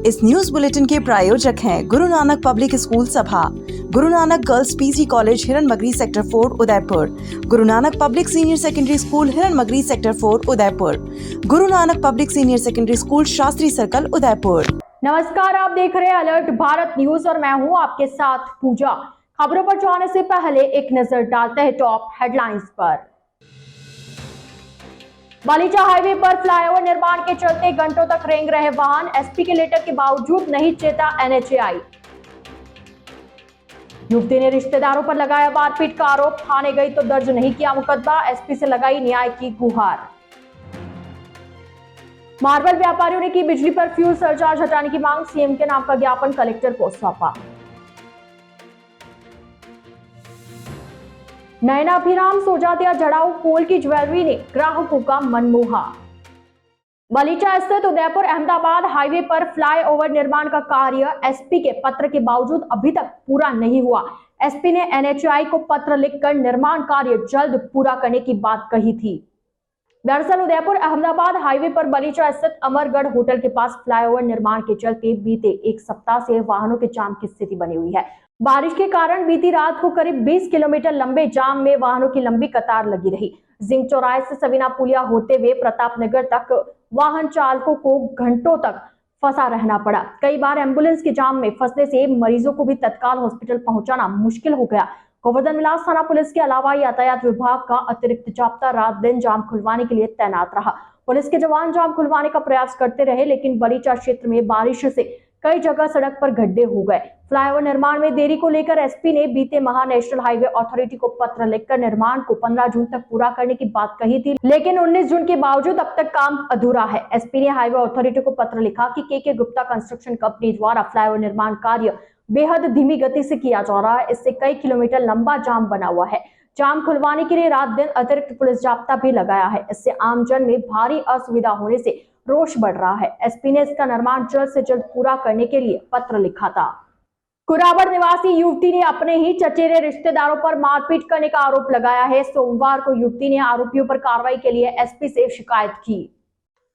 इस news bulletin के प्रायोजक हैं गुरु नानक पब्लिक स्कूल सभा, Guru Nanak girls PG college Hiranmagri sector 4 Udaipur, Guru Nanak public senior secondary school Hiranmagri sector 4 Udaipur, Guru Nanak public senior secondary school Shastri circle Udaipur. नमस्कार, आप देख रहे हैं अलर्ट भारत न्यूज और मैं हूं आपके साथ पूजा। खबरों पर जाने से पहले एक नजर डालते हैं टॉप हेडलाइंस पर। बालीचा हाईवे पर फ्लाईओवर निर्माण के चलते घंटों तक रेंग रहे वाहन, एसपी के लेटर के बावजूद नहीं चेता एनएचएआई। युवती ने रिश्तेदारों पर लगाया मारपीट का आरोप, थाने गई तो दर्ज नहीं किया मुकदमा, एसपी से लगाई न्याय की गुहार। मार्बल व्यापारियों ने की बिजली पर फ्यूल सरचार्ज हटाने की मांग, सीएम के नाम का ज्ञापन कलेक्टर को सौंपा। नयनाभिराम सोजातिया जड़ाऊ पोल की ज्वेलरी ने ग्राहकों का मन मोहा। बलीचा स्थित उदयपुर अहमदाबाद हाईवे पर फ्लाईओवर निर्माण का कार्य एसपी के पत्र के बावजूद अभी तक पूरा नहीं हुआ। एसपी ने एनएचएआई को पत्र लिखकर निर्माण कार्य जल्द पूरा करने की बात कही थी। दरअसल उदयपुर अहमदाबाद हाईवे पर बलीचा स्थित अमरगढ़ होटल के पास फ्लाईओवर निर्माण के चलते बीते एक सप्ताह से वाहनों के जाम की स्थिति बनी हुई है। बारिश के कारण बीती रात को करीब 20 किलोमीटर लंबे जाम में वाहनों की लंबी कतार लगी रही। जिंक चौराहे से सविना पुलिया होते हुए प्रतापनगर तक वाहन चालकों को घंटों तक फंसा रहना पड़ा। कई बार एम्बुलेंस के जाम में फंसने से मरीजों को भी तत्काल हॉस्पिटल पहुंचाना मुश्किल हो गया। गोवर्धन विलास थाना पुलिस के अलावा यातायात विभाग का अतिरिक्त जाप्ता रात दिन जाम खुलवाने के लिए तैनात रहा। पुलिस के जवान जाम खुलवाने का प्रयास करते रहे, लेकिन बलीचा क्षेत्र में बारिश से कई जगह सड़क पर गड्ढे हो गए। फ्लाईओवर निर्माण में देरी को लेकर एसपी ने बीते माह नेशनल हाईवे अथॉरिटी को पत्र लिखकर निर्माण को 15 जून तक पूरा करने की बात कही थी, लेकिन 19 जून के बावजूद अब तक काम अधूरा है। एसपी ने हाईवे अथॉरिटी को पत्र लिखा कि के गुप्ता कंस्ट्रक्शन कंपनी द्वारा फ्लाईओवर निर्माण कार्य बेहद धीमी गति से किया जा रहा है। इससे कई किलोमीटर लंबा जाम बना हुआ है। जाम खुलवाने के लिए रात दिन अतिरिक्त पुलिस जाप्ता भी लगाया है। इससे आमजन में भारी असुविधा होने से रोष बढ़ रहा है। एसपी ने इसका निर्माण जल्द से जल्द पूरा करने के लिए पत्र लिखा था। कुराबड़ निवासी युवती ने अपने ही चचेरे रिश्तेदारों पर मारपीट करने का आरोप लगाया है। सोमवार को युवती ने आरोपियों पर कार्रवाई के लिए एसपी से शिकायत की।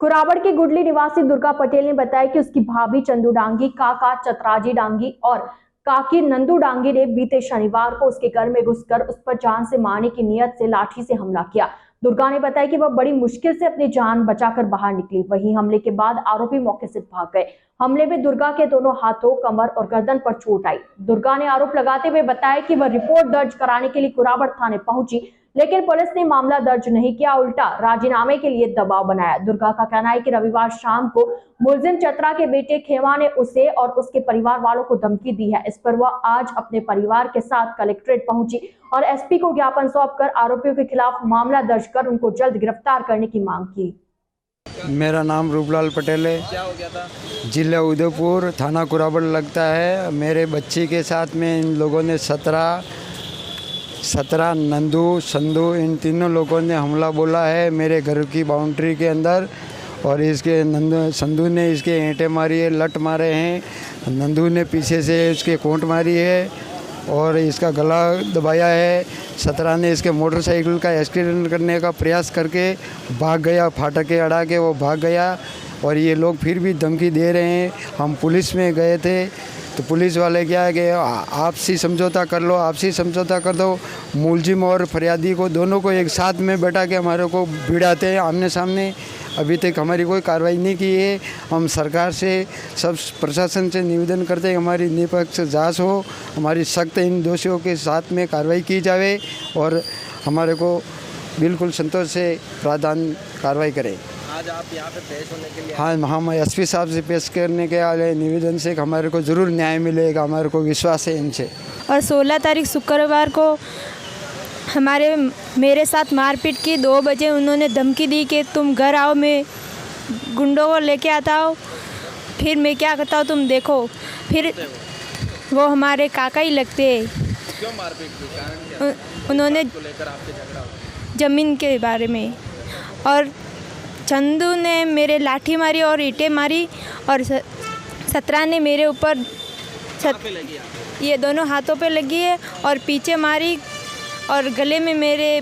कुराबड़ की गुडली निवासी दुर्गा पटेल ने बताया कि उसकी भाभी चंदू डांगी, काका चतराजी डांगी और काकी नंदू डांगी ने बीते शनिवार को उसके घर में घुसकर उस पर जान से मारने की नियत से लाठी से हमला किया। दुर्गा ने बताया कि वह बड़ी मुश्किल से अपनी जान बचाकर बाहर निकली। वहीं हमले के बाद आरोपी मौके से भाग गए। हमले में दुर्गा के दोनों हाथों, कमर और गर्दन पर चोट आई। दुर्गा ने आरोप लगाते हुए बताया कि वह रिपोर्ट दर्ज कराने के लिए कुराबड़ थाने पहुंची, लेकिन पुलिस ने मामला दर्ज नहीं किया, उल्टा राजीनामे के लिए दबाव बनाया। दुर्गा का कहना है कि रविवार शाम को मुलजिम चतरा के बेटे खेमा ने उसे और उसके परिवार वालों को धमकी दी है। इस पर वह आज अपने परिवार के साथ कलेक्ट्रेट पहुंची और एसपी को ज्ञापन सौंपकर आरोपियों के खिलाफ मामला दर्ज कर उनको जल्द गिरफ्तार करने की मांग की। मेरा नाम रूपलाल पटेल है। क्या हो गया था? जिला उदयपुर, थाना कुराबड़ लगता है। मेरे बच्ची के साथ में इन लोगों ने 17 नंदू, संधू, इन तीनों लोगों ने हमला बोला है मेरे घर की बाउंड्री के अंदर। और इसके संधू ने इसके ईंटें मारी है, लट मारे हैं। नंदू ने पीछे से उसके कोंट मारी है और इसका गला दबाया है। 17 ने इसके मोटरसाइकिल का एक्सीडेंट करने का प्रयास करके भाग गया, फाटक के अड़ा के वो भाग गया। और ये लोग फिर भी धमकी दे रहे हैं। हम पुलिस में गए थे तो पुलिस वाले क्या है कि आपसी समझौता कर लो, आपसी समझौता कर दो। मुलजिम और फरियादी को दोनों को एक साथ में बैठा के हमारे को भिड़ाते हैं आमने सामने। अभी तक हमारी कोई कार्रवाई नहीं की है। हम सरकार से, सब प्रशासन से निवेदन करते हैं हमारी निष्पक्ष जांच हो, हमारी सख्त इन दोषियों के साथ में कार्रवाई की जाए और हमारे को बिल्कुल संतोष से प्रावधान कार्रवाई करें। आज आप यहाँ पे पेश होने के लिए? हाँ, हम एसपी साहब से पेश करने के आए निवेदन से हमारे को ज़रूर न्याय मिलेगा, हमारे को विश्वास है इनसे। और 16 तारीख शुक्रवार को मेरे साथ मारपीट की। 2 बजे उन्होंने धमकी दी कि तुम घर आओ, मैं गुंडों को लेके आता हूँ, फिर मैं क्या करता हूँ तुम देखो। फिर वो हमारे काका ही लगते हैं। क्यों मारपीट की? कारण क्या? उन्होंने लेकर आपके झगड़ा हो? ज़मीन के बारे में। और चंदू ने मेरे लाठी मारी और ईंटें मारी और 17 ने मेरे ऊपर ये दोनों हाथों पे लगी है और पीछे मारी और गले में मेरे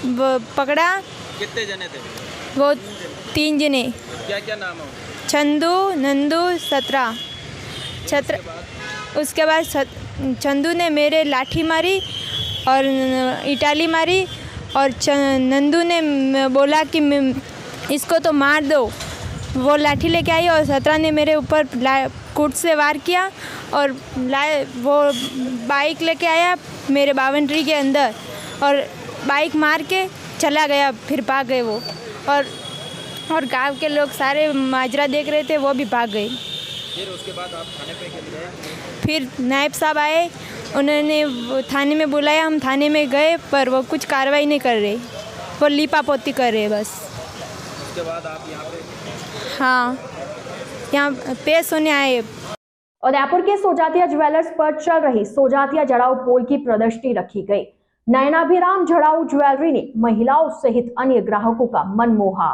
पकड़ा। कितने जने थे? वो 3 जने। क्या क्या नाम है? चंदू नंदू उसके बाद चंदू ने मेरे लाठी मारी और इटाली मारी और नंदू ने बोला कि इसको तो मार दो। वो लाठी लेके आई और 17 ने मेरे ऊपर कूट से वार किया और वो बाइक लेके आया मेरे बाउंड्री के अंदर और बाइक मार के चला गया। फिर भाग गए वो और गांव के लोग सारे माजरा देख रहे थे, वो भी भाग गए। फिर उसके बाद आप थाने पे गए? फिर नायब साहब आए, उन्होंने थाने में बुलाया, हम थाने में गए पर वो कुछ कार्रवाई नहीं कर रहे, वो लीपापोती कर रहे बस। उसके बाद आप यहाँ पे? हाँ, यहाँ पेश होने आए। उदयपुर के सोजातिया ज्वेलर्स पर चल रही सोजातिया जड़ाऊ पोल की प्रदर्शनी रखी गई। नयनाभिराम जड़ाऊ ज्वेलरी ने महिलाओं सहित अन्य ग्राहकों का मन मोहा।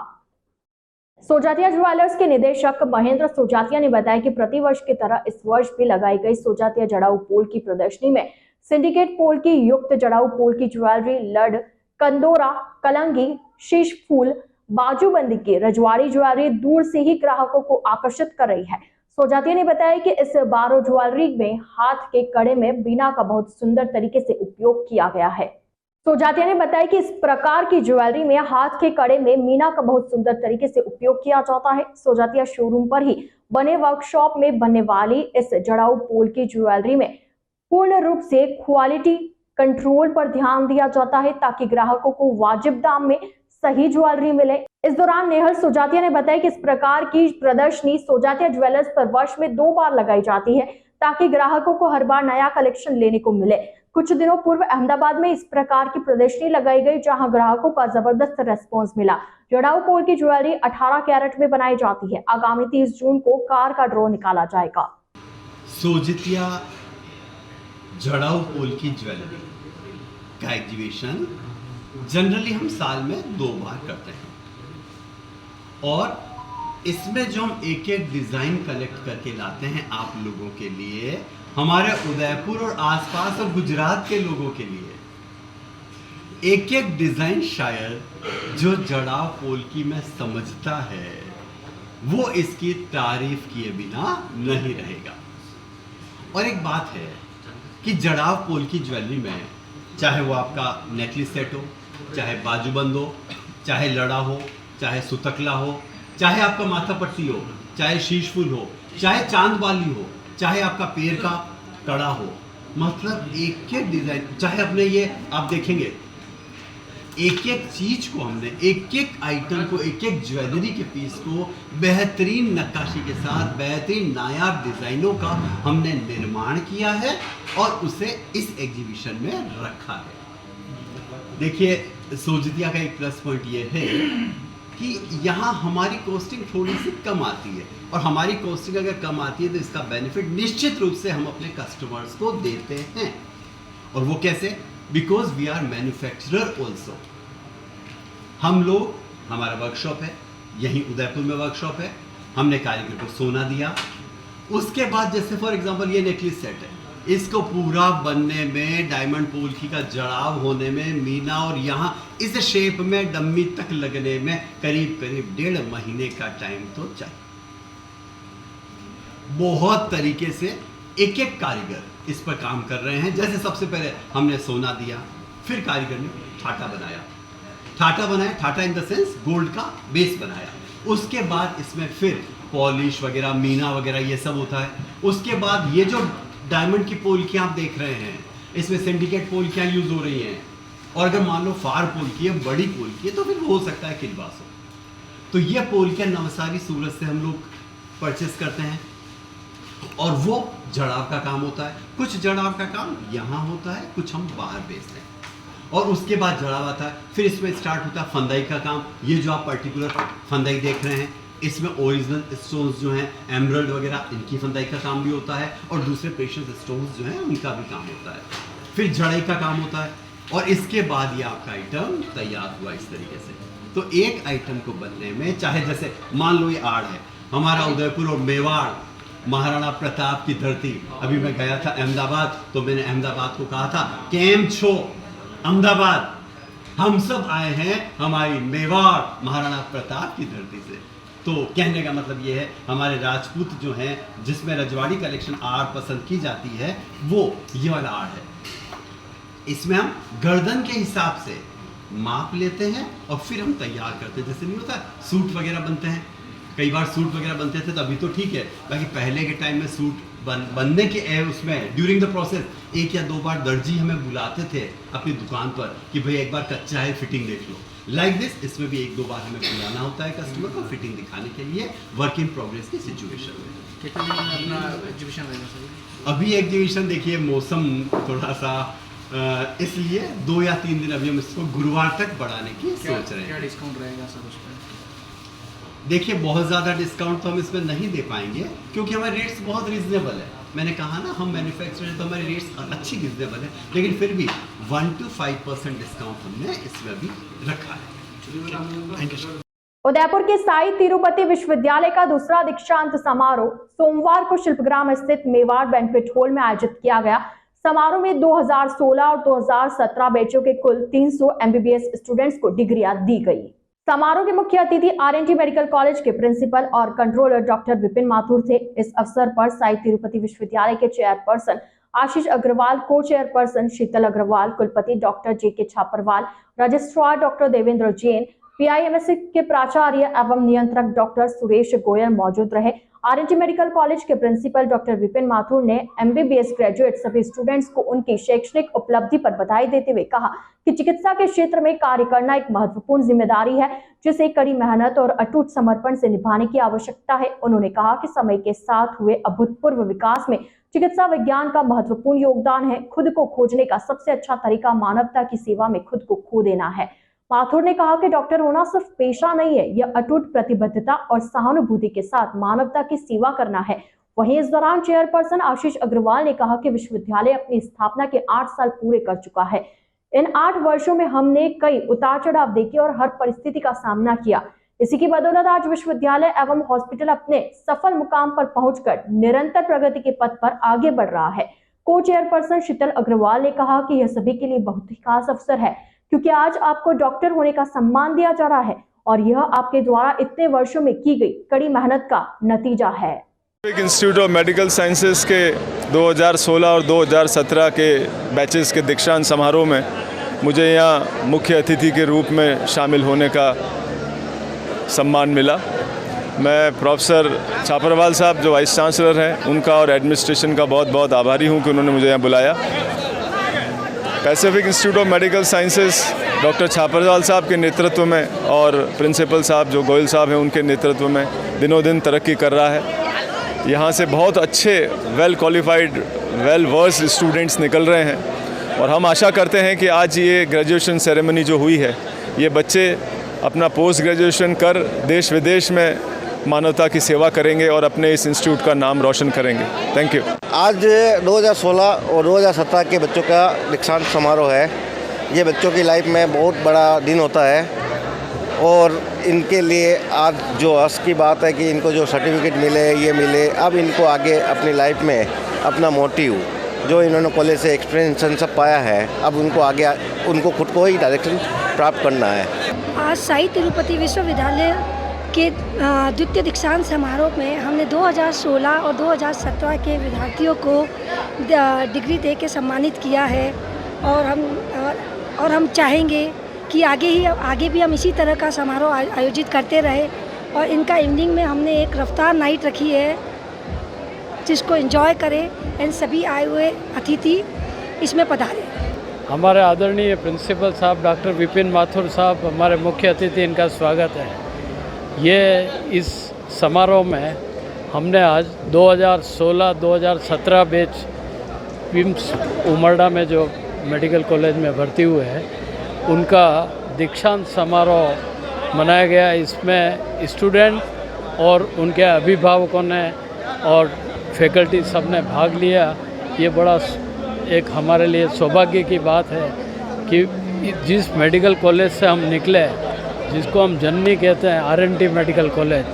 सोजातिया ज्वेलर्स के निदेशक महेंद्र सोजातिया ने बताया कि प्रतिवर्ष की तरह इस वर्ष भी लगाई गई सोजातिया जड़ाऊ पोल की प्रदर्शनी में सिंडिकेट पोल की युक्त जड़ाऊ पोल की ज्वेलरी, लड, कंदोरा, कलंगी, शीश फूल, बाजूबंदी की रजवाड़ी ज्वेलरी दूर से ही ग्राहकों को आकर्षित कर रही है। सोजातिया ने बताया कि इस बारो ज्वेलरी में हाथ के कड़े में बीना का बहुत सुंदर तरीके से उपयोग किया गया है। सोजातिया ने बताया कि इस प्रकार की ज्वेलरी में हाथ के कड़े में मीना का बहुत सुंदर तरीके से उपयोग किया जाता है। सोजातिया शोरूम पर ही बने वर्कशॉप में बनने वाली इस जड़ाऊ पोल की ज्वेलरी में पूर्ण रूप से क्वालिटी कंट्रोल पर ध्यान दिया जाता है ताकि ग्राहकों को वाजिब दाम में सही ज्वेलरी मिले। इस दौरान नेहल सोजातिया ने बताया कि इस प्रकार की प्रदर्शनी सोजातिया ज्वेलर्स पर वर्ष में 2 बार लगाई जाती है ताकि ग्राहकों को हर बार नया कलेक्शन लेने को मिले। कुछ दिनों पूर्व अहमदाबाद में इस प्रकार की प्रदर्शनी लगाई गई जहां ग्राहकों का जबरदस्त रेस्पॉन्स मिला। जड़ाऊ पोल की ज्वेलरी 18 कैरेट में बनाई जाती है। आगामी 30 जून को कार का ड्रॉ निकाला जाएगा। सोजातिया जड़ाऊ पोल की ज्वेलरी का एग्जीबिशन जनरली हम साल में 2 बार करते हैं और इसमें जो हम एक एक डिज़ाइन कलेक्ट करके लाते हैं आप लोगों के लिए, हमारे उदयपुर और आसपास और गुजरात के लोगों के लिए एक एक डिज़ाइन शायद जो जड़ाऊ पोल की में समझता है वो इसकी तारीफ किए बिना नहीं रहेगा। और एक बात है कि जड़ाऊ पोल की ज्वेलरी में चाहे वो आपका नेकलेस सेट हो, चाहे बाजूबंद हो, चाहे लड़ा हो, चाहे सुतकला हो, चाहे आपका माथा पट्टी हो, चाहे शीश फूल हो, चाहे चांद वाली हो, चाहे आपका पैर का कड़ा हो, मतलब एक एक डिजाइन, चाहे अपने ये आप देखेंगे एक एक चीज को हमने एक एक आइटम को एक एक ज्वेलरी के पीस को बेहतरीन नक्काशी के साथ बेहतरीन नायाब डिजाइनों का हमने निर्माण किया है और उसे इस एग्जीबिशन में रखा है। देखिए सोजातिया का एक प्लस पॉइंट ये है कि यहाँ हमारी कॉस्टिंग थोड़ी सी कम आती है और हमारी कॉस्टिंग अगर कम आती है तो इसका बेनिफिट निश्चित रूप से हम अपने कस्टमर्स को देते हैं। और वो कैसे? Because we are manufacturer also. हम लोग, हमारा वर्कशॉप है यहीं उदयपुर में वर्कशॉप है, हमने कारीगर को सोना दिया, उसके बाद जैसे फॉर एग्जांपल ये नेकलेस सेट है, इसको पूरा बनने में डायमंड पोल्की का जड़ाव होने में मीना और यहाँ इस शेप में डम्मी तक लगने में करीब करीब 1.5 महीने का टाइम तो चाहिए। बहुत तरीके से एक एक कारीगर इस पर काम कर रहे हैं। जैसे सबसे पहले हमने सोना दिया, फिर कारीगर ने ठाटा बनाया, ठाटा इन द सेंस गोल्ड का बेस बनाया, उसके बाद इसमें फिर पॉलिश वगैरह मीना वगैरह ये सब होता है। उसके बाद ये जो डायमंड की पोल्कियाँ आप देख रहे हैं, इसमें सिंडिकेट पोल्कियाँ यूज हो रही हैं और अगर मान लो फार पोल्की है, बड़ी पोल्की है, तो फिर हो सकता है किलबास हो। तो ये पोल्कियाँ नवसारी सूरत से हम लोग परचेस करते हैं और वो जड़ाव का काम होता है। कुछ जड़ाव का काम यहाँ होता है, कुछ हम बाहर बेचते हैं और उसके बाद जड़ाव आता है। फिर इसमें स्टार्ट होता है फंदाई का काम। ये जो आप पर्टिकुलर फंदाई देख रहे हैं, इसमें ओरिजिनल स्टोन्स जो हैं एमरल्ड वगैरह, इनकी फंदाई का काम भी होता है और दूसरे प्रेशियस स्टोन्स जो हैं उनका भी काम होता है। फिर जड़ाई का काम होता है और इसके बाद ये आपका आइटम तैयार हुआ इस तरीके से। तो एक आइटम को बनने में, चाहे जैसे मान लो ये आड़ है, हमारा उदयपुर और मेवाड़ महाराणा प्रताप की धरती। अभी मैं गया था अहमदाबाद, तो मैंने अहमदाबाद को कहा था केम छो अहमदाबाद, हम सब आए हैं हमारी मेवाड़ महाराणा प्रताप की धरती से। तो कहने का मतलब ये है हमारे राजपूत जो हैं जिसमें रजवाड़ी कलेक्शन आड़ पसंद की जाती है वो ये वाला आड़ है। इसमें हम गर्दन के हिसाब से माप लेते हैं और फिर हम तैयार करते हैं। जैसे नहीं होता सूट वगैरह बनते हैं, कई बार सूट वगैरह बनते थे तो अभी तो ठीक है, बाकी पहले के टाइम में सूट बनने के उसमें ड्यूरिंग द प्रोसेस 1 या 2 बार दर्जी हमें बुलाते थे अपनी दुकान पर कि भाई एक बार कच्चा है फिटिंग देख लो। लाइक दिस इसमें भी 1-2 बार हमें बुलाना होता है कस्टमर को फिटिंग दिखाने के लिए वर्क इन प्रोग्रेस की सिचुएशन में। कितने दिन में अपना एग्जीबिशन रहेगा सर? अभी एग्जीबिशन देखिए मौसम थोड़ा सा इसलिए 2 या 3 दिन अभी हम इसको गुरुवार तक बढ़ाने की सोच रहे हैं। क्या डिस्काउंट रहेगा सर उस पर? देखिए बहुत ज़्यादा डिस्काउंट तो हम इसमें नहीं दे पाएंगे क्योंकि हमारे रेट्स बहुत रीजनेबल है। मैंने कहा ना हम मैन्युफैक्चरर हैं तो हमारे रेट्स अच्छी रीजनेबल है, लेकिन फिर भी 1 to 5% डिस्काउंट हमने इसमें भी रखा है। Thank you. उदयपुर के साई तिरुपति विश्वविद्यालय का दूसरा दीक्षांत समारोह सोमवार को शिल्पग्राम स्थित मेवाड़ बैंक्वेट हॉल में आयोजित किया गया। समारोह में 2016 और 2017 बैचों के कुल 300 MBBS स्टूडेंट्स को डिग्रियां दी गई। समारोह के मुख्य अतिथि RNT मेडिकल कॉलेज के प्रिंसिपल और कंट्रोलर डॉक्टर विपिन माथुर थे। इस अवसर पर साई तिरुपति विश्वविद्यालय के चेयरपर्सन आशीष अग्रवाल, को चेयरपर्सन शीतल अग्रवाल, कुलपति doctor JK Chhaparwal, registrar doctor Devendra Jain, PIMS के प्राचार्य एवं नियंत्रक डॉक्टर सुरेश गोयल मौजूद रहे। RNT मेडिकल कॉलेज के प्रिंसिपल डॉक्टर विपिन माथुर ने MBBS ग्रेजुएट सभी स्टूडेंट्स को उनकी शैक्षणिक उपलब्धि पर बधाई देते हुए कहा कि चिकित्सा के क्षेत्र में कार्य करना एक महत्वपूर्ण जिम्मेदारी है जिसे कड़ी मेहनत और अटूट समर्पण से निभाने की आवश्यकता है। उन्होंने कहा कि समय के साथ हुए अभूतपूर्व विकास में चिकित्सा विज्ञान का महत्वपूर्ण योगदान है। खुद को खोजने का सबसे अच्छा तरीका मानवता की सेवा में खुद को खो देना है। माथुर ने कहा कि डॉक्टर होना सिर्फ पेशा नहीं है, यह अटूट प्रतिबद्धता और सहानुभूति के साथ मानवता की सेवा करना है। वहीं इस दौरान चेयरपर्सन आशीष अग्रवाल ने कहा कि विश्वविद्यालय अपनी स्थापना के 8 साल पूरे कर चुका है। इन 8 वर्षों में हमने कई उतार चढ़ाव देखे और हर परिस्थिति का सामना किया। इसी की बदौलत आज विश्वविद्यालय एवं हॉस्पिटल अपने सफल मुकाम पर पहुंचकर निरंतर प्रगति के पथ पर आगे बढ़ रहा है। को चेयरपर्सन शीतल अग्रवाल ने कहा कि यह सभी के लिए बहुत ही खास अवसर है क्योंकि आज आपको डॉक्टर होने का सम्मान दिया जा रहा है और यह आपके द्वारा इतने वर्षों में की गई कड़ी मेहनत का नतीजा है। इंस्टीट्यूट ऑफ मेडिकल साइंसेज के 2016 और 2017 के बैचेस के दीक्षांत समारोह में मुझे यहाँ मुख्य अतिथि के रूप में शामिल होने का सम्मान मिला। मैं प्रोफेसर छापरवाल साहब जो वाइस चांसलर हैं उनका और एडमिनिस्ट्रेशन का बहुत बहुत आभारी हूँ कि उन्होंने मुझे यहाँ बुलाया। Pacific institute of medical sciences doctor Chhaparwal साहब के नेतृत्व में और प्रिंसिपल साहब जो गोयल साहब हैं उनके नेतृत्व में दिनों दिन तरक्की कर रहा है। यहाँ से बहुत अच्छे well qualified well versed students निकल रहे हैं और हम आशा करते हैं कि आज ये ग्रेजुएशन सेरेमनी जो हुई है ये बच्चे अपना पोस्ट ग्रेजुएशन कर देश विदेश में मानवता की सेवा करेंगे और अपने इस इंस्टीट्यूट का नाम रोशन करेंगे। Thank you. आज 2016 और 2017 के बच्चों का दीक्षांत समारोह है। ये बच्चों की लाइफ में बहुत बड़ा दिन होता है और इनके लिए आज जो हर्ष की बात है कि इनको जो सर्टिफिकेट मिले ये मिले, अब इनको आगे अपनी लाइफ में अपना मोटिव जो इन्होंने कॉलेज से एक्सपीरियंस सब पाया है अब उनको आगे उनको खुद को ही डायरेक्शन प्राप्त करना है। आज साई तिरुपति विश्वविद्यालय के द्वितीय दीक्षांत समारोह में हमने 2016 और 2017 के विद्यार्थियों को डिग्री दे के सम्मानित किया है और हम चाहेंगे कि आगे भी हम इसी तरह का समारोह आयोजित करते रहे और इनका इवनिंग में हमने एक रफ्तार नाइट रखी है जिसको एंजॉय करें एंड सभी आए हुए अतिथि इसमें पधारें। हमारे आदरणीय प्रिंसिपल साहब डॉक्टर विपिन माथुर साहब हमारे मुख्य अतिथि, इनका स्वागत है। ये इस समारोह में हमने आज 2016-2017 बैच विम्स उमरडा में जो मेडिकल कॉलेज में भर्ती हुए हैं उनका दीक्षांत समारोह मनाया गया। इसमें स्टूडेंट और उनके अभिभावकों ने और फैकल्टी सब ने भाग लिया। ये बड़ा एक हमारे लिए सौभाग्य की बात है कि जिस मेडिकल कॉलेज से हम निकले जिसको हम जननी कहते हैं RNT मेडिकल कॉलेज,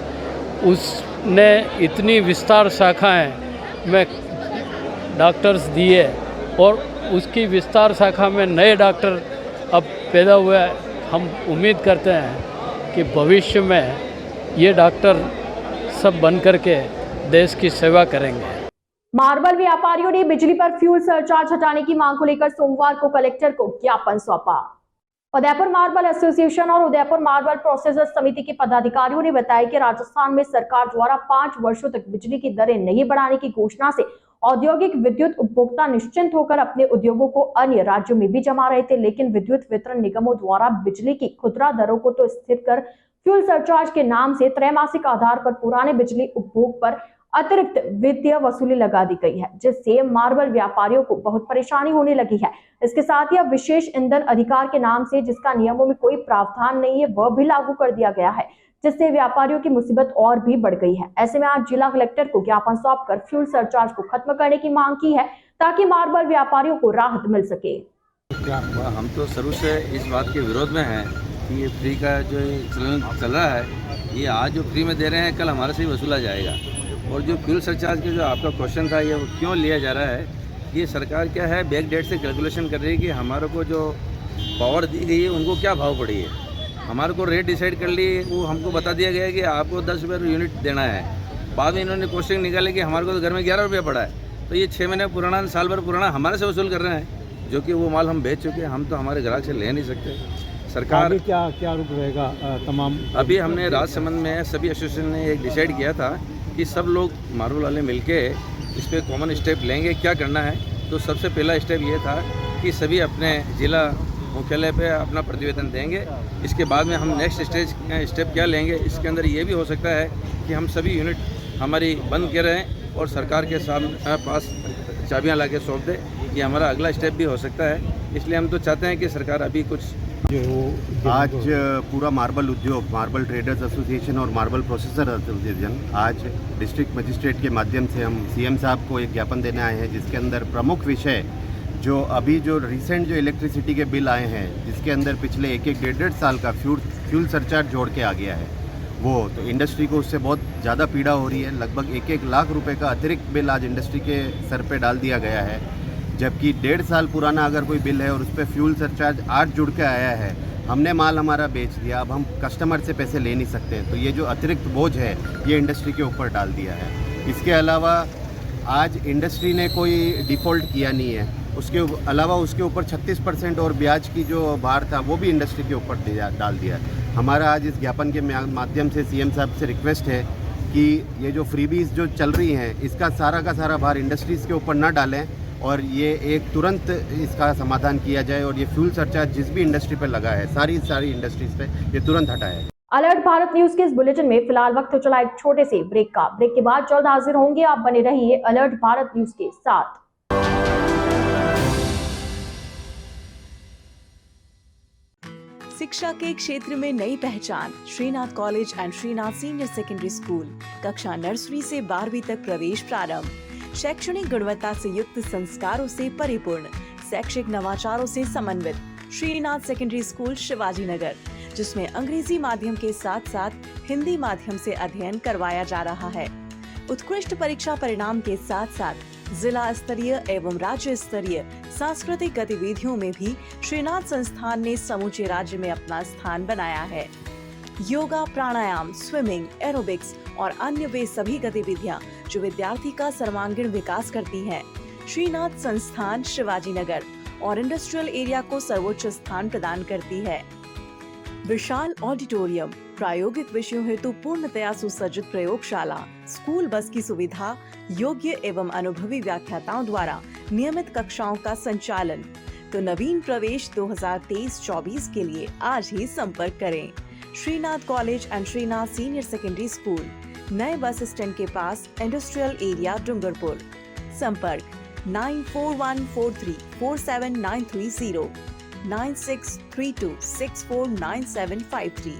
उसने इतनी विस्तार शाखाएं में डॉक्टर्स दिए और उसकी विस्तार शाखा में नए डॉक्टर अब पैदा हुए। हम उम्मीद करते हैं कि भविष्य में ये डॉक्टर सब बन करके देश की सेवा करेंगे। मार्बल व्यापारियों ने बिजली पर फ्यूल सरचार्ज हटाने की मांग को लेकर सोमवार को कलेक्टर को ज्ञापन सौंपा। उदयपुर मार्बल एसोसिएशन और उदयपुर मार्बल प्रोसेसर समिति के पदाधिकारियों ने बताया कि राजस्थान में सरकार द्वारा 5 वर्षों तक बिजली की दरें नहीं बढ़ाने की घोषणा से औद्योगिक विद्युत उपभोक्ता निश्चिंत होकर अपने उद्योगों को अन्य राज्यों में भी जमा रहे थे, लेकिन विद्युत वितरण निगमों द्वारा बिजली की खुदरा दरों को तो स्थिर कर फ्यूल सरचार्ज के नाम से त्रैमासिक आधार पर पुराने बिजली उपभोग पर अतिरिक्त वित्तीय वसूली लगा दी गई है, जिससे मार्बल व्यापारियों को बहुत परेशानी होने लगी है। इसके साथ ही अब विशेष ईंधन अधिकार के नाम से जिसका नियमों में कोई प्रावधान नहीं है वह भी लागू कर दिया गया है, जिससे व्यापारियों की मुसीबत और भी बढ़ गई है। ऐसे में आज जिला कलेक्टर को ज्ञापन सौंपकर फ्यूल सरचार्ज को खत्म करने की मांग की है ताकि मार्बल व्यापारियों को राहत मिल सके। हम तो शुरू से इस बात के विरोध में हैं कि ये फ्री का जो चल रहा है, ये आज जो फ्री में दे रहे हैं कल हमारे से ही वसूला जाएगा। और जो फ्यूल सरचार्ज के जो आपका क्वेश्चन था, ये क्यों लिया जा रहा है, ये सरकार क्या है बैक डेट से कैलकुलेशन कर रही है कि हमारे को जो पावर दी गई है उनको क्या भाव पड़ी है। हमारे को रेट डिसाइड कर ली, वो हमको बता दिया गया है कि आपको 10 रुपये यूनिट देना है। बाद में इन्होंने क्वेश्चन निकाले कि हमारे को तो घर में 11 रुपये पड़ा है, तो ये 6 महीने पुराना, साल भर पुराना हमारे से वसूल कर रहे हैं, जो कि वो माल हम बेच चुके हैं। हम तो हमारे ग्राहक से ले नहीं सकते। सरकार क्या रुख रहेगा तमाम? अभी हमने राजसमंद में सभी एसोसिएशन ने एक डिसाइड किया था कि सब लोग मार्बल वाले मिलके इस पर कॉमन स्टेप लेंगे। क्या करना है, तो सबसे पहला स्टेप ये था कि सभी अपने जिला मुख्यालय पे अपना प्रतिवेदन देंगे। इसके बाद में हम नेक्स्ट स्टेप क्या लेंगे, इसके अंदर ये भी हो सकता है कि हम सभी यूनिट हमारी बंद कर रहे हैं और सरकार के पास चाबियाँ ला के सौंप दे। ये हमारा अगला स्टेप भी हो सकता है। इसलिए हम तो चाहते हैं कि सरकार अभी कुछ आज पूरा मार्बल उद्योग, मार्बल ट्रेडर्स एसोसिएशन और मार्बल प्रोसेसर एसोसिएशन आज डिस्ट्रिक्ट मजिस्ट्रेट के माध्यम से हम सीएम साहब को एक ज्ञापन देने आए हैं, जिसके अंदर प्रमुख विषय जो अभी जो रिसेंट जो इलेक्ट्रिसिटी के बिल आए हैं, जिसके अंदर पिछले एक डेढ़ साल का फ्यूल सरचार्ज जोड़ के आ गया है, वो तो इंडस्ट्री को उससे बहुत ज़्यादा पीड़ा हो रही है। लगभग 1 लाख रुपए का अतिरिक्त बिल आज इंडस्ट्री के सर पे डाल दिया गया है, जबकि 1.5 साल पुराना अगर कोई बिल है और उस पर फ्यूल सरचार्ज आज जुड़ के आया है। हमने माल हमारा बेच दिया, अब हम कस्टमर से पैसे ले नहीं सकते, तो ये जो अतिरिक्त बोझ है ये इंडस्ट्री के ऊपर डाल दिया है। इसके अलावा आज इंडस्ट्री ने कोई डिफ़ॉल्ट किया नहीं है, उसके अलावा उसके ऊपर 36% और ब्याज की जो भार था वो भी इंडस्ट्री के ऊपर डाल दिया है। हमारा आज इस ज्ञापन के माध्यम से सीएम साहब से रिक्वेस्ट है कि ये जो फ्रीबीज जो चल रही हैं इसका सारा का सारा भार इंडस्ट्रीज़ के ऊपर ना डालें और ये एक तुरंत इसका समाधान किया जाए और ये फ्यूल सरचार्ज जिस भी इंडस्ट्री पे लगा है सारी इंडस्ट्रीज पे ये तुरंत हटाए। अलर्ट भारत न्यूज के इस बुलेटिन में फिलहाल वक्त तो चला एक छोटे से ब्रेक का। ब्रेक के बाद जल्द हाजिर होंगे। आप बने रहिए अलर्ट भारत न्यूज के साथ। शिक्षा के क्षेत्र में नई पहचान, Shrinath college and Shrinath senior secondary school. कक्षा नर्सरी से 12वीं तक प्रवेश प्रारंभ। शैक्षणिक गुणवत्ता से युक्त संस्कारों से परिपूर्ण, शैक्षिक नवाचारों से समन्वित श्रीनाथ सेकेंडरी स्कूल शिवाजी नगर, जिसमें अंग्रेजी माध्यम के साथ साथ हिंदी माध्यम से अध्ययन करवाया जा रहा है। उत्कृष्ट परीक्षा परिणाम के साथ साथ जिला स्तरीय एवं राज्य स्तरीय सांस्कृतिक गतिविधियों में भी श्रीनाथ संस्थान ने समूचे राज्य में अपना स्थान बनाया है। योगा, प्राणायाम, स्विमिंग, एरोबिक्स और अन्य वे सभी गतिविधियां जो विद्यार्थी का सर्वांगीण विकास करती हैं। श्रीनाथ संस्थान शिवाजी नगर और इंडस्ट्रियल एरिया को सर्वोच्च स्थान प्रदान करती है। विशाल ऑडिटोरियम, प्रायोगिक विषयों हेतु पूर्णतया सुसज्जित प्रयोगशाला, स्कूल बस की सुविधा, योग्य एवं अनुभवी व्याख्याताओं द्वारा नियमित कक्षाओं का संचालन। तो नवीन प्रवेश 2023-24 के लिए आज ही संपर्क करें। Shrinath college and Shrinath senior secondary school, नए बस स्टैंड के पास, इंडस्ट्रियल एरिया, डूंगरपुर। संपर्क 9414347930, 9632649753।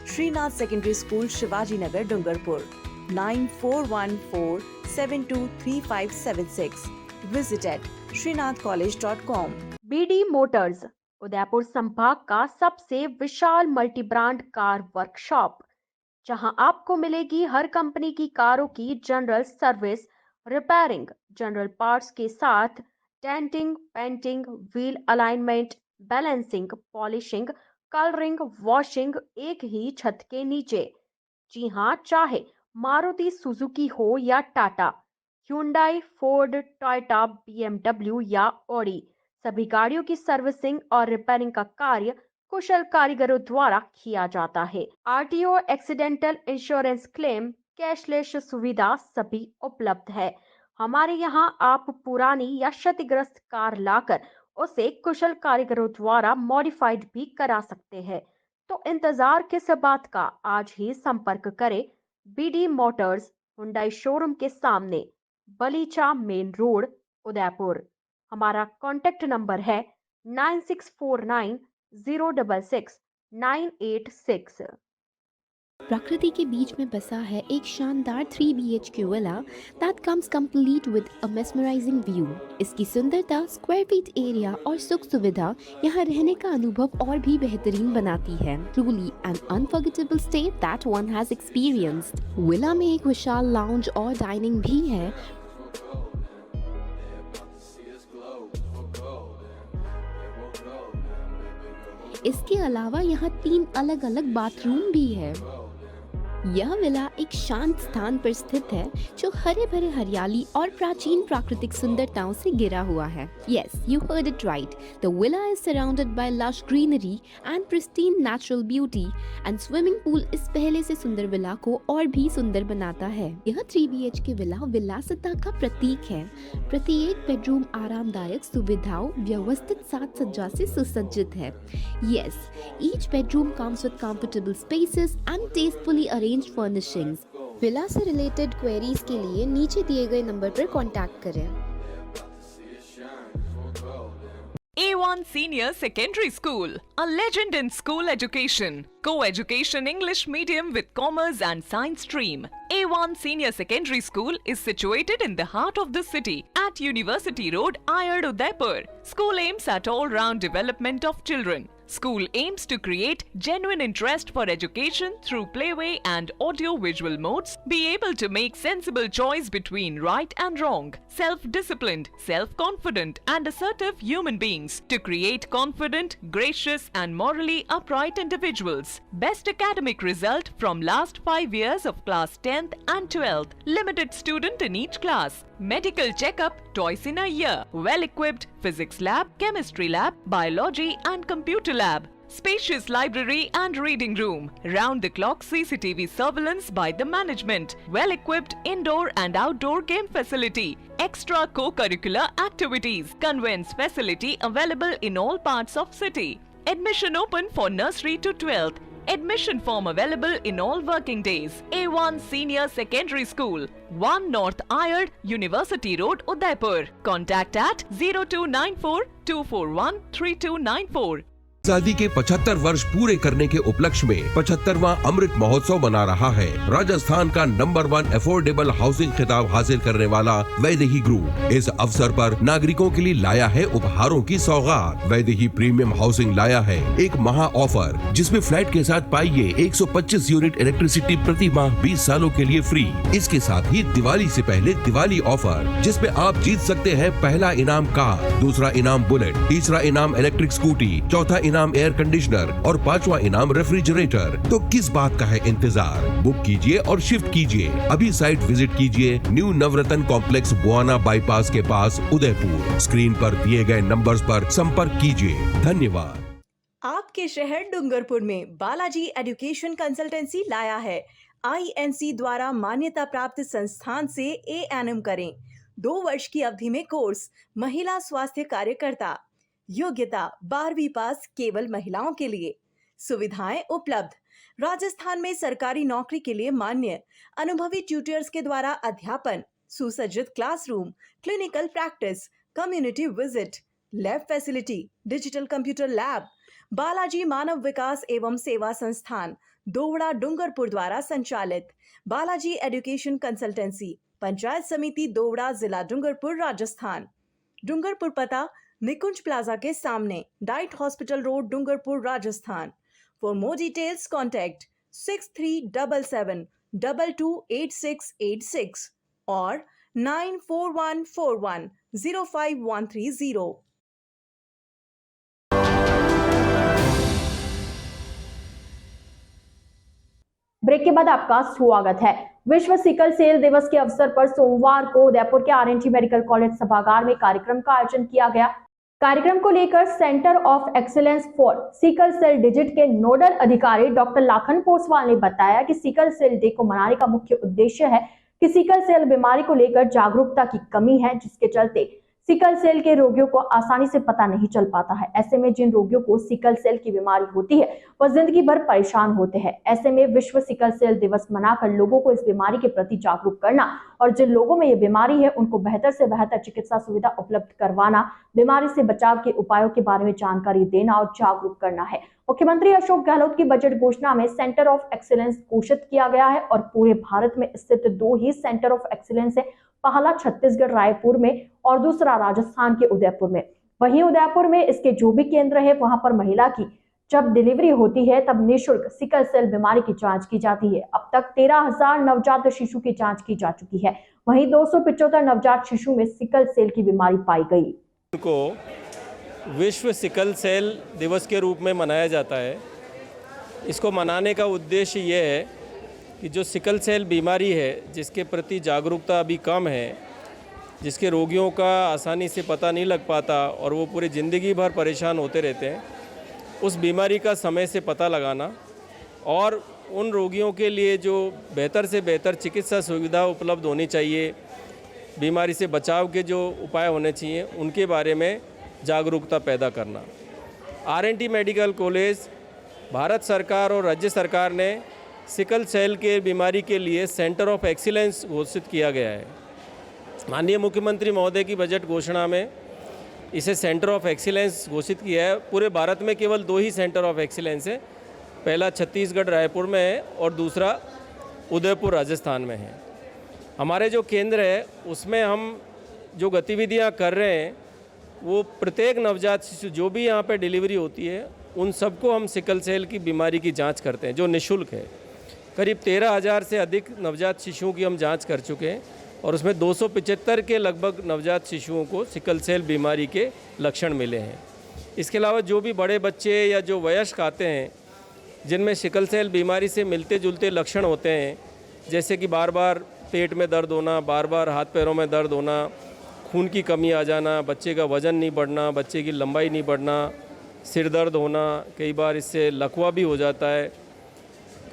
Shrinath secondary school Shivaji Nagar, Dungarpur 9414723576। Visit at srinathcollege.com। BD motors Udaipur संभाग का सबसे विशाल मल्टी ब्रांड कार वर्कशॉप, जहां आपको मिलेगी हर कंपनी की कारों की general service, repairing, general parts के साथ denting, painting, wheel alignment, balancing, polishing, colouring, washing एक ही छत के नीचे। जी हाँ, चाहे मारुति सुजुकी हो या Tata, Hyundai, Ford, Toyota, BMW या ऑडी, सभी गाड़ियों की सर्विसिंग और रिपेयरिंग का कार्य कुशल कारीगरों द्वारा किया जाता है। RTO, accidental insurance claim, cashless सुविधा सभी उपलब्ध है। हमारे यहाँ आप पुरानी या क्षतिग्रस्त कार लाकर उसे कुशल कारीगरों द्वारा मॉडिफाइड भी करा सकते हैं। तो इंतजार किस बात का, आज ही संपर्क करें बीडी मोटर्स, हुंडई शोरूम के सामने, बलीचा मेन रोड, उदयपुर। हमारा कॉन्टेक्ट नंबर है 9649066986। प्रकृति के बीच में बसा है एक शानदार 3 BHK villa that comes complete with a mesmerizing view। इसकी सुंदरता, स्क्वायर फीट एरिया और सुख सुविधा यहाँ रहने का अनुभव और भी बेहतरीन बनाती है। Truly an unforgettable stay that one has experienced। Villa में एक विशाल लाउंज और डाइनिंग भी है। इसके अलावा यहाँ 3 अलग अलग बाथरूम भी है। यह विला एक शांत स्थान पर स्थित है जो हरे भरे हरियाली और प्राचीन प्राकृतिक सुंदरताओं से घिरा हुआ है। Yes, you heard it right. The villa is surrounded by lush greenery and pristine natural beauty, and swimming pool इस पहले से सुंदर विला को और भी सुंदर बनाता है। यह 3 BHK विला विलासिता का प्रतीक है। प्रत्येक बेडरूम आरामदायक सुविधाओं, व्यवस्थित साज सज्जा से सुसज्जित है। Yes, each bedroom comes with comfortable spaces and tastefully arranged furnishings। Villa से रिलेटेड क्वेरीज के लिए नीचे दिए गए नंबर पर कॉन्टैक्ट करें। A1 Senior Secondary School, a legend in school education. Co-education English medium with commerce and science stream. A1 Senior Secondary School is situated in the heart of the city at University Road, Ayad, Udaipur. School aims at all-round development of children. School aims to create genuine interest for education through playway and audio-visual modes, be able to make sensible choice between right and wrong, self-disciplined, self-confident and assertive human beings, to create confident, gracious and morally upright individuals. Best academic result from last 5 years of class 10th and 12th. Limited student in each class. Medical checkup twice in a year. Well-equipped physics lab, chemistry lab, biology and computer lab. Spacious library and reading room. Round-the-clock CCTV surveillance by the management. Well-equipped indoor and outdoor game facility. Extra co-curricular activities. Conveyance facility available in all parts of city. Admission open for nursery to 12th. Admission form available in all working days. A1 Senior Secondary School, 1 North Ayad, University Road, Udaipur. Contact at 0294 241 3294. आजादी के 75 वर्ष पूरे करने के उपलक्ष्य में 75वां अमृत महोत्सव मना रहा है। राजस्थान का नंबर 1 अफोर्डेबल हाउसिंग खिताब हासिल करने वाला वैदेही ग्रुप इस अवसर पर नागरिकों के लिए लाया है उपहारों की सौगात। वैदेही प्रीमियम हाउसिंग लाया है एक महा ऑफर, जिसमें फ्लैट के साथ पाइए 125 यूनिट इलेक्ट्रिसिटी प्रति माह 20 सालों के लिए फ्री। इसके साथ ही दिवाली से पहले दिवाली ऑफर, जिसमें आप जीत सकते हैं पहला इनाम कार, दूसरा इनाम बुलेट, तीसरा इनाम इलेक्ट्रिक स्कूटी, चौथा इनाम एयर कंडीशनर और 5वां इनाम रेफ्रिजरेटर। तो किस बात का है इंतजार? बुक कीजिए और शिफ्ट कीजिए। अभी साइट विजिट कीजिए न्यू नवरत्न कॉम्प्लेक्स, बुआना बाईपास के पास, उदयपुर। स्क्रीन पर दिए गए नंबर्स पर संपर्क कीजिए। धन्यवाद। आपके शहर डूंगरपुर में बालाजी एजुकेशन कंसल्टेंसी लाया है INC द्वारा मान्यता प्राप्त संस्थान से ANM करें। 2 वर्ष की अवधि में कोर्स महिला स्वास्थ्य कार्यकर्ता, योग्यता 12वीं पास, केवल महिलाओं के लिए। सुविधाएं उपलब्ध। राजस्थान में सरकारी नौकरी के लिए मान्य अनुभवी ट्यूटर्स के द्वारा अध्यापन, सुसज्जित classroom, clinical practice, community visit, lab facility, digital computer lab. Balaji Manav Vikas Evam Seva संस्थान दोवड़ा डूंगरपुर द्वारा संचालित बालाजी एजुकेशन कंसल्टेंसी, पंचायत समिति दोवड़ा, जिला डूंगरपुर, राजस्थान। डूंगरपुर पता निकुंज प्लाजा के सामने, diet hospital road, Dungarpur, Rajasthan. For more details contact 6377 228686 और 94141 05130। ब्रेक के बाद आपका स्वागत है। विश्व सिकल सेल दिवस के अवसर पर सोमवार को उदयपुर के RNT मेडिकल कॉलेज सभागार में कार्यक्रम का आयोजन किया गया। कार्यक्रम को लेकर centre of excellence for sickle cell disease के नोडल अधिकारी डॉक्टर लाखन पोसवाल ने बताया कि सिकल सेल डे को मनाने का मुख्य उद्देश्य है कि सिकल सेल बीमारी को लेकर जागरूकता की कमी है, जिसके चलते सिकल सेल के रोगियों को आसानी से पता नहीं चल पाता है। ऐसे में जिन रोगियों को सिकल सेल की बीमारी होती है वह जिंदगी भर परेशान होते हैं। ऐसे में विश्व सिकल सेल दिवस मनाकर लोगों को इस बीमारी के प्रति जागरूक करना और जिन लोगों में ये बीमारी है उनको बेहतर से बेहतर चिकित्सा सुविधा उपलब्ध करवाना, बीमारी से बचाव के उपायों के बारे में जानकारी देना और जागरूक करना है। मुख्यमंत्री अशोक गहलोत की बजट घोषणा में सेंटर ऑफ एक्सीलेंस घोषित किया गया है और पूरे भारत में स्थित 2 ही सेंटर ऑफ एक्सीलेंस है, पहला छत्तीसगढ़ रायपुर में और दूसरा राजस्थान के उदयपुर में। वहीं उदयपुर में इसके जो भी केंद्र है वहां पर महिला की जब डिलीवरी होती है तब निःशुल्क सिकल सेल बीमारी की जांच की जाती है। अब तक 13,000 नवजात शिशु की जांच की जा चुकी है। वहीं 275 नवजात शिशु में सिकल सेल की बीमारी पाई गई। को विश्व सिकल सेल दिवस के रूप में मनाया जाता है। इसको मनाने का उद्देश्य ये है कि जो सिकल सेल बीमारी है जिसके प्रति जागरूकता अभी कम है, जिसके रोगियों का आसानी से पता नहीं लग पाता और वो पूरी ज़िंदगी भर परेशान होते रहते हैं, उस बीमारी का समय से पता लगाना और उन रोगियों के लिए जो बेहतर से बेहतर चिकित्सा सुविधा उपलब्ध होनी चाहिए, बीमारी से बचाव के जो उपाय होने चाहिए, उनके बारे में जागरूकता पैदा करना। RNT मेडिकल कॉलेज, भारत सरकार और राज्य सरकार ने सिकल सेल के बीमारी के लिए सेंटर ऑफ एक्सीलेंस घोषित किया गया है। माननीय मुख्यमंत्री महोदय की बजट घोषणा में इसे सेंटर ऑफ एक्सीलेंस घोषित किया है। पूरे भारत में केवल 2 ही सेंटर ऑफ एक्सीलेंस है, पहला छत्तीसगढ़ रायपुर में है और दूसरा उदयपुर राजस्थान में है। हमारे जो केंद्र है उसमें हम जो गतिविधियां कर रहे हैं वो प्रत्येक नवजात शिशु जो भी यहाँ पे डिलीवरी होती है उन सबको हम सिकल सेल की बीमारी की जांच करते हैं जो निःशुल्क है। करीब 13,000 से अधिक नवजात शिशुओं की हम जांच कर चुके हैं और उसमें 275 के लगभग नवजात शिशुओं को सिकल सेल बीमारी के लक्षण मिले हैं। इसके अलावा जो भी बड़े बच्चे या जो वयस्क आते हैं जिनमें सिकल सेल बीमारी से मिलते जुलते लक्षण होते हैं, जैसे कि बार बार पेट में दर्द होना, बार बार हाथ पैरों में दर्द होना, खून की कमी आ जाना, बच्चे का वज़न नहीं बढ़ना, बच्चे की लंबाई नहीं बढ़ना, सिर दर्द होना, कई बार इससे लकवा भी हो जाता है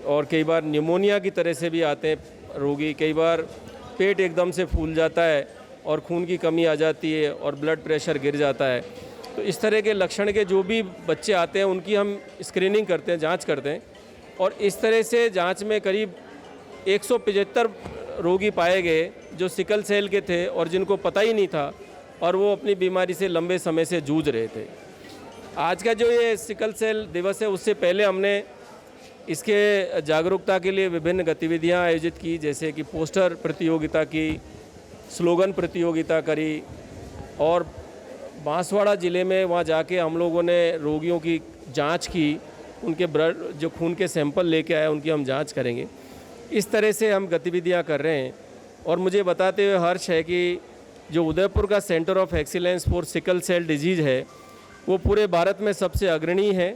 और कई बार निमोनिया की तरह से भी आते हैं रोगी। कई बार पेट एकदम से फूल जाता है और खून की कमी आ जाती है और ब्लड प्रेशर गिर जाता है। तो इस तरह के लक्षण के जो भी बच्चे आते हैं उनकी हम स्क्रीनिंग करते हैं, जांच करते हैं और इस तरह से जांच में करीब 175 रोगी पाए गए जो सिकल सेल के थे और जिनको पता ही नहीं था और वो अपनी बीमारी से लंबे समय से जूझ रहे थे। आज का जो ये सिकल सेल दिवस है उससे पहले हमने इसके जागरूकता के लिए विभिन्न गतिविधियां आयोजित की, जैसे कि पोस्टर प्रतियोगिता की, स्लोगन प्रतियोगिता करी और बांसवाड़ा ज़िले में वहाँ जाके हम लोगों ने रोगियों की जांच की, उनके ब्लड जो खून के सैंपल लेके आए उनकी हम जांच करेंगे। इस तरह से हम गतिविधियां कर रहे हैं और मुझे बताते हुए हर्ष है कि जो उदयपुर का centre of excellence for sickle cell disease है वो पूरे भारत में सबसे अग्रणी है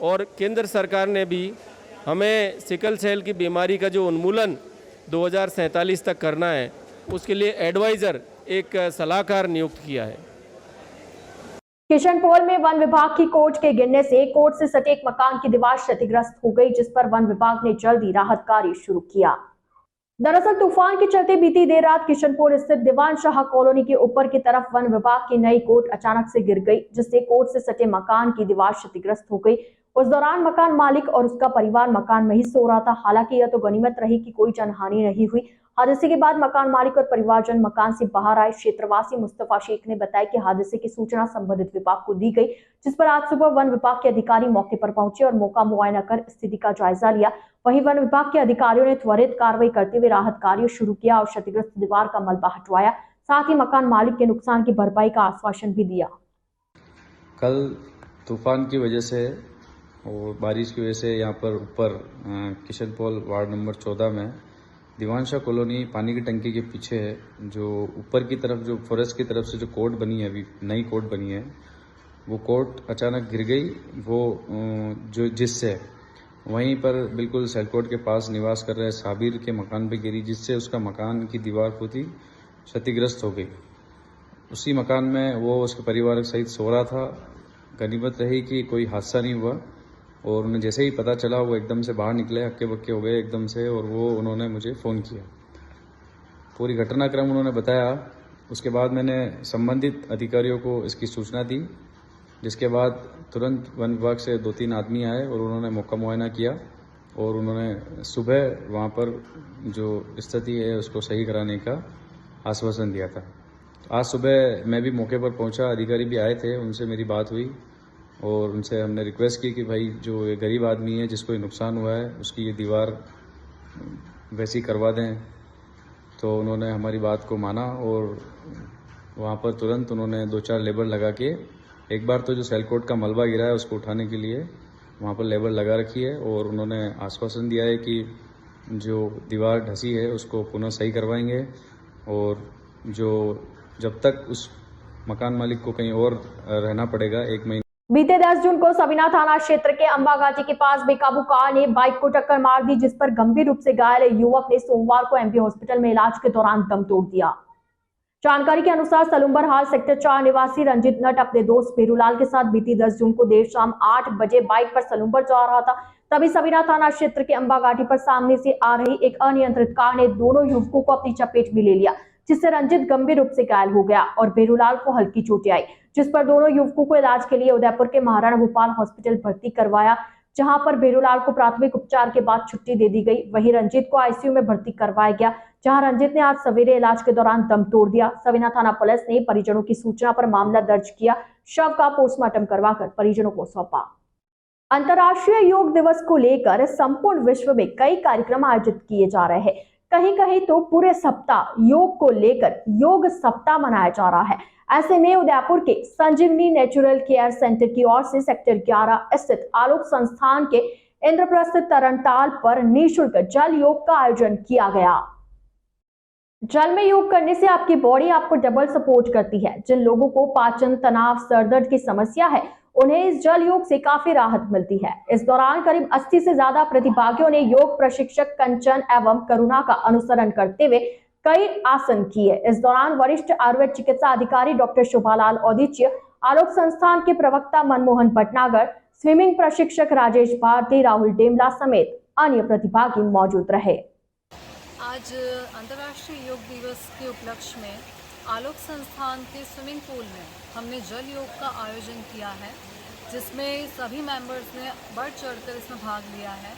और केंद्र सरकार ने भी हमें सिकल सेल की बीमारी का जो उन्मूलन 2047 तक करना है उसके लिए एडवाइज़र, एक सलाहकार नियुक्त किया है। किशनपोल में वन विभाग की कोर्ट के गिरने से कोर्ट से सटे एक मकान की दीवार क्षतिग्रस्त हो गई, जिस पर वन विभाग ने जल्द ही राहत कार्य शुरू किया। दरअसल तूफान के चलते बीती देर रात किशनपुर स्थित दीवान शाह कॉलोनी के ऊपर की तरफ वन विभाग की नई कोर्ट अचानक से गिर गई, जिससे कोर्ट से सटे मकान की दीवार क्षतिग्रस्त हो गई। उस दौरान मकान मालिक और उसका परिवार मकान में ही सो रहा था। हालांकि यह तो गनीमत रही कि कोई जनहानि नहीं हुई। हादसे के बाद मकान मालिक और परिवारजन मकान से बाहर आए। क्षेत्रवासी मुस्तफा शेख ने बताया कि हादसे की सूचना संबंधित विभाग को दी गई, जिस पर आज सुबह वन विभाग के अधिकारी मौके पर पहुंचे और मौका मुआयना कर स्थिति का जायजा लिया। वहीं वन विभाग के अधिकारियों ने त्वरित कार्रवाई करते हुए राहत कार्य शुरू किया और क्षतिग्रस्त दीवार का मलबा हटवाया। साथ ही मकान मालिक के नुकसान की भरपाई का आश्वासन भी दिया। कल तूफान की वजह से और बारिश की वजह से यहाँ पर ऊपर किशनपोल वार्ड नंबर 14 में दीवानशाह कॉलोनी पानी की टंकी के पीछे है, जो ऊपर की तरफ जो फॉरेस्ट की तरफ से जो कोर्ट बनी है, अभी नई कोर्ट बनी है, वो कोर्ट अचानक गिर गई। वो जो जिससे वहीं पर बिल्कुल सेलकोट के पास निवास कर रहे साबिर के मकान पे गिरी, जिससे उसका मकान की दीवार पूरी क्षतिग्रस्त हो गई। उसी मकान में वो उसके परिवार सहित सो रहा था। गनीमत रही कि कोई हादसा नहीं हुआ, और उन्हें जैसे ही पता चला वो एकदम से बाहर निकले, हक्के बक्के हो गए एकदम से, और उन्होंने मुझे फ़ोन किया। पूरी घटनाक्रम उन्होंने बताया। उसके बाद मैंने संबंधित अधिकारियों को इसकी सूचना दी, जिसके बाद तुरंत वन विभाग से 2-3 आदमी आए और उन्होंने मौका मुआयना किया, और उन्होंने सुबह वहाँ पर जो स्थिति है उसको सही कराने का आश्वासन दिया था। आज सुबह मैं भी मौके पर पहुँचा, अधिकारी भी आए थे, उनसे मेरी बात हुई और उनसे हमने रिक्वेस्ट की कि भाई जो ये गरीब आदमी है जिसको ये नुकसान हुआ है उसकी ये दीवार वैसी करवा दें। तो उन्होंने हमारी बात को माना और वहाँ पर तुरंत उन्होंने 2-4 लेबर लगा के एक बार तो जो सेलकोट का मलबा गिरा है उसको उठाने के लिए वहाँ पर लेबर लगा रखी है, और उन्होंने आश्वासन दिया है कि जो दीवार धसी है उसको पुनः सही करवाएंगे, और जो जब तक उस मकान मालिक को कहीं और रहना पड़ेगा 1 महीने। बीते 10 जून को सबीना थाना क्षेत्र के अंबाघाटी के पास बेकाबू कार ने बाइक को टक्कर मार दी, जिस पर गंभीर रूप से घायल युवक ने सोमवार को एमपी हॉस्पिटल में इलाज के दौरान दम तोड़ दिया। जानकारी के अनुसार सलूम्बर हाल सेक्टर 4 निवासी रंजित नट अपने दोस्त बेरूलाल के साथ बीती 10 जून को देर शाम 8 बजे बाइक पर सलूम्बर जा रहा था। तभी सबीना थाना क्षेत्र के अंबाघाटी पर सामने से आ रही एक अनियंत्रित कार ने दोनों युवकों को अपनी चपेट में ले लिया, जिससे रंजित गंभीर रूप से घायल हो गया और बेरूलाल को हल्की चोटें आई, जिस पर दोनों युवकों को इलाज के लिए उदयपुर के महाराणा भूपाल हॉस्पिटल भर्ती करवाया, जहां पर बेरूलाल को प्राथमिक उपचार के बाद छुट्टी दे दी गई। वहीं रंजित को आईसीयू में भर्ती करवाया गया, जहां रंजित ने आज सवेरे इलाज के दौरान दम तोड़ दिया। सबीना थाना पुलिस ने परिजनों की सूचना पर मामला दर्ज किया, शव का पोस्टमार्टम करवाकर परिजनों को सौंपा। अंतर्राष्ट्रीय योग दिवस को लेकर संपूर्ण विश्व में कई कार्यक्रम आयोजित किए जा रहे हैं। कहीं कहीं तो पूरे सप्ताह योग को लेकर योग सप्ताह मनाया जा रहा है। ऐसे में उदयपुर के संजीवनी नेचुरल केयर सेंटर की ओर से सेक्टर 11 स्थित आलोक संस्थान के इंद्रप्रस्थ तरनताल पर निःशुल्क जल योग का आयोजन किया गया। जल में योग करने से आपकी बॉडी आपको डबल सपोर्ट करती है। जिन लोगों को पाचन, तनाव, सरदर्द की समस्या है, उन्हें इस जल योग से काफी राहत मिलती है। इस दौरान करीब 80 से ज्यादा प्रतिभागियों ने योग प्रशिक्षक कंचन एवं करुणा का अनुसरण करते हुए कई आसन किए। इस दौरान वरिष्ठ आयुर्वेद चिकित्सा अधिकारी डॉक्टर शोभालाल औदिच्य, आलोक संस्थान के प्रवक्ता मनमोहन भटनागर, स्विमिंग प्रशिक्षक राजेश भारती, राहुल डेमला समेत अन्य प्रतिभागी मौजूद रहे। आज अंतर्राष्ट्रीय योग दिवस के उपलक्ष्य में आलोक संस्थान के स्विमिंग पूल में हमने जल योग का आयोजन किया है, जिसमें सभी मेंबर्स ने बढ़ चढ़कर इसमें भाग लिया है।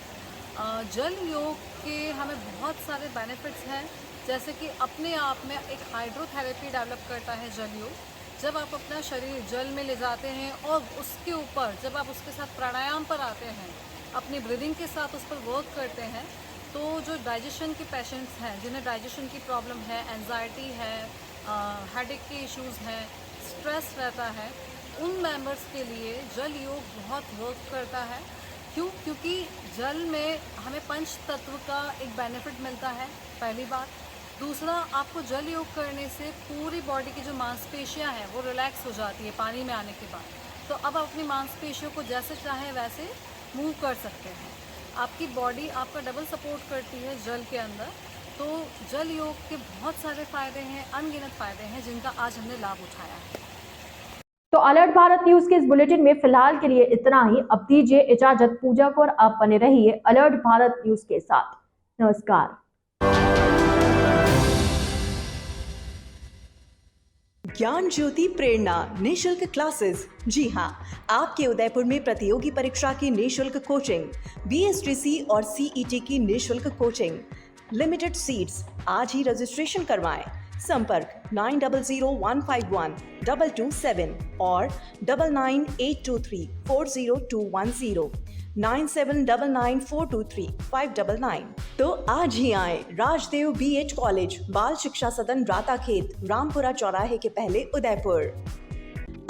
जल योग के हमें बहुत सारे बेनिफिट्स हैं, जैसे कि अपने आप में एक हाइड्रोथेरेपी डेवलप करता है जल योग। जब आप अपना शरीर जल में ले जाते हैं और उसके ऊपर जब आप उसके साथ प्राणायाम पर आते हैं, अपनी ब्रीदिंग के साथ उस पर वर्क करते हैं, तो जो डाइजेशन के पेशेंट्स हैं, जिन्हें डाइजेशन की प्रॉब्लम है, एंजाइटी है, हेडेक के इश्यूज़ हैं, स्ट्रेस रहता है, उन मेंबर्स के लिए जल योग बहुत वर्क करता है। क्योंकि जल में हमें पंच तत्व का एक बेनिफिट मिलता है, पहली बात। दूसरा, आपको जल योग करने से पूरी बॉडी की जो मांसपेशियां हैं वो रिलैक्स हो जाती है पानी में आने के बाद। तो अब आप अपनी मांसपेशियों को जैसे चाहे वैसे मूव कर सकते हैं। आपकी बॉडी आपका डबल सपोर्ट करती है जल के अंदर। तो जल योग के बहुत सारे फ़ायदे हैं, अनगिनत फ़ायदे हैं, जिनका आज हमने लाभ उठाया है। तो अलर्ट भारत न्यूज के इस बुलेटिन में फिलहाल के लिए इतना ही। अब दीजिए इजाजत पूजा को, और आप बने रहिए अलर्ट भारत न्यूज के साथ। नमस्कार। ज्ञान ज्योति प्रेरणा निःशुल्क क्लासेस। जी हाँ, आपके उदयपुर में प्रतियोगी परीक्षा की निःशुल्क कोचिंग, BSTC और CET की निःशुल्क कोचिंग, लिमिटेड सीट्स। आज ही रजिस्ट्रेशन करवाएं। संपर्क 9001512227 और 9982340210, 9799423599। तो आज ही आए राजदेव BH कॉलेज, बाल शिक्षा सदन, राताखेत, रामपुरा चौराहे के पहले, उदयपुर।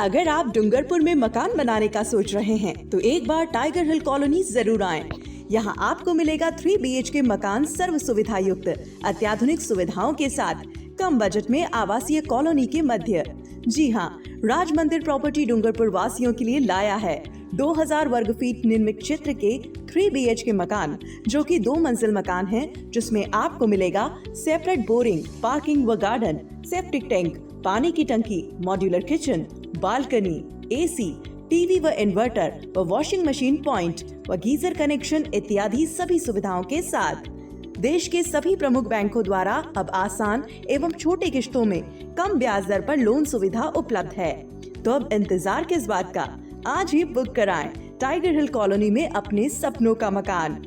अगर आप डूंगरपुर में मकान बनाने का सोच रहे हैं तो एक बार टाइगर हिल कॉलोनी जरूर आएं। यहाँ आपको मिलेगा 3 BHK मकान, सर्व सुविधा युक्त, अत्याधुनिक सुविधाओं के साथ, कम बजट में आवासीय कॉलोनी के मध्य। जी हाँ, राज मंदिर प्रॉपर्टी डूंगरपुर वासियों के लिए लाया है 2000 वर्ग फीट निर्मित क्षेत्र के 3 BHK मकान जो कि 2 मंजिल मकान है, जिसमें आपको मिलेगा सेपरेट बोरिंग, पार्किंग व गार्डन, सेप्टिक टैंक, पानी की टंकी, modular kitchen, balcony, AC, TV व इन्वर्टर व वॉशिंग मशीन पॉइंट व गीजर कनेक्शन इत्यादि सभी सुविधाओं के साथ। देश के सभी प्रमुख बैंकों द्वारा अब आसान एवं छोटे किश्तों में कम ब्याज दर पर लोन सुविधा उपलब्ध है। तो अब इंतजार किस बात का, आज ही बुक कराएं टाइगर हिल कॉलोनी में अपने सपनों का मकान।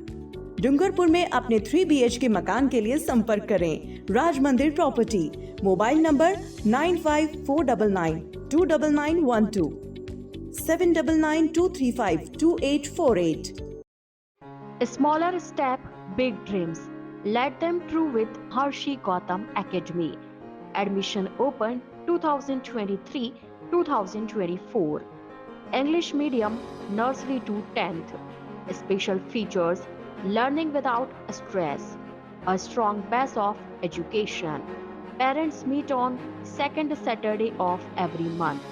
डूंगरपुर में अपने 3 BHK मकान के लिए संपर्क करें राज मंदिर property. Mobile number 9549929912 7992352848। Smaller step, big dreams. Let them true with Harshi Gautam Academy. Admission open 2023-2024. English medium, nursery to 10th. Special features, learning without stress. A strong base of education. Parents meet on second Saturday of every month.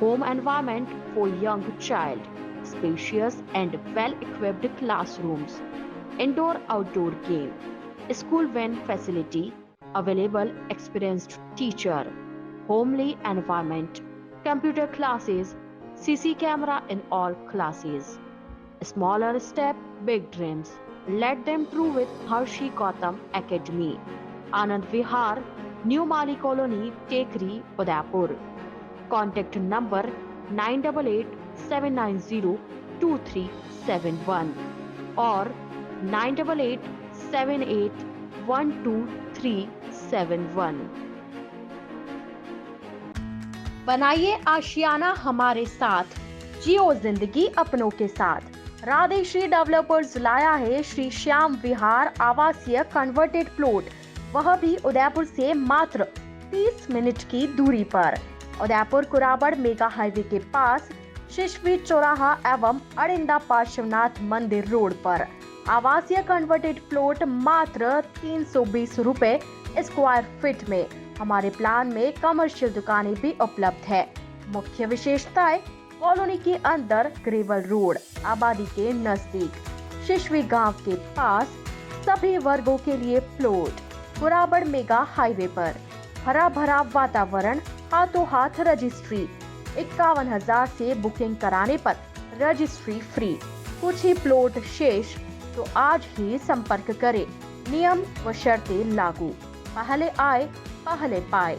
Home environment for young child. Spacious and well-equipped classrooms. Indoor-outdoor game. School van facility. Available experienced teacher. Homely environment. Computer classes. CC camera in all classes. Smaller step, big dreams. Let them through with Harshi Gautam Academy. Anand Vihar, New Mali Colony, Tekri, Udaipur. Contact number 9887902371 or 9887812371। बनाइए आशियाना हमारे साथ, जियो जिंदगी अपनों के साथ। Radhe Shri developers लाया है श्री श्याम विहार आवासीय कन्वर्टेड प्लॉट, वह भी उदयपुर से मात्र 30 मिनट की दूरी पर। उदयपुर कुराबड़ मेगा हाईवे के पास शिशवी चौराहा एवं अड़िंदा पार्श्वनाथ मंदिर रोड पर आवासीय कन्वर्टेड प्लॉट मात्र 320 रुपए स्क्वायर फीट में। हमारे प्लान में कमर्शियल दुकानें भी उपलब्ध है। मुख्य विशेषताएं, कॉलोनी के अंदर ग्रेवल रोड, आबादी के नजदीक, शिशवी गांव के पास, सभी वर्गों के लिए प्लॉट, कुराबड़ मेगा हाईवे पर, हरा भरा वातावरण, हाथों हाथ रजिस्ट्री। 51,000 से बुकिंग कराने पर रजिस्ट्री फ्री। कुछ ही प्लॉट शेष, तो आज ही संपर्क करें। नियम व शर्तें लागू। पहले आए पहले पाए।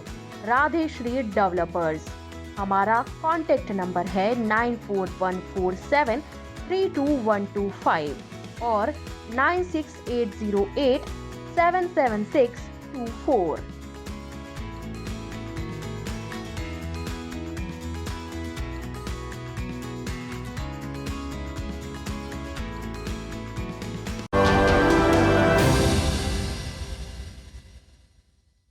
राधे श्री डेवलपर्स। हमारा कॉन्टेक्ट नंबर है 9414732125 और 9680877624।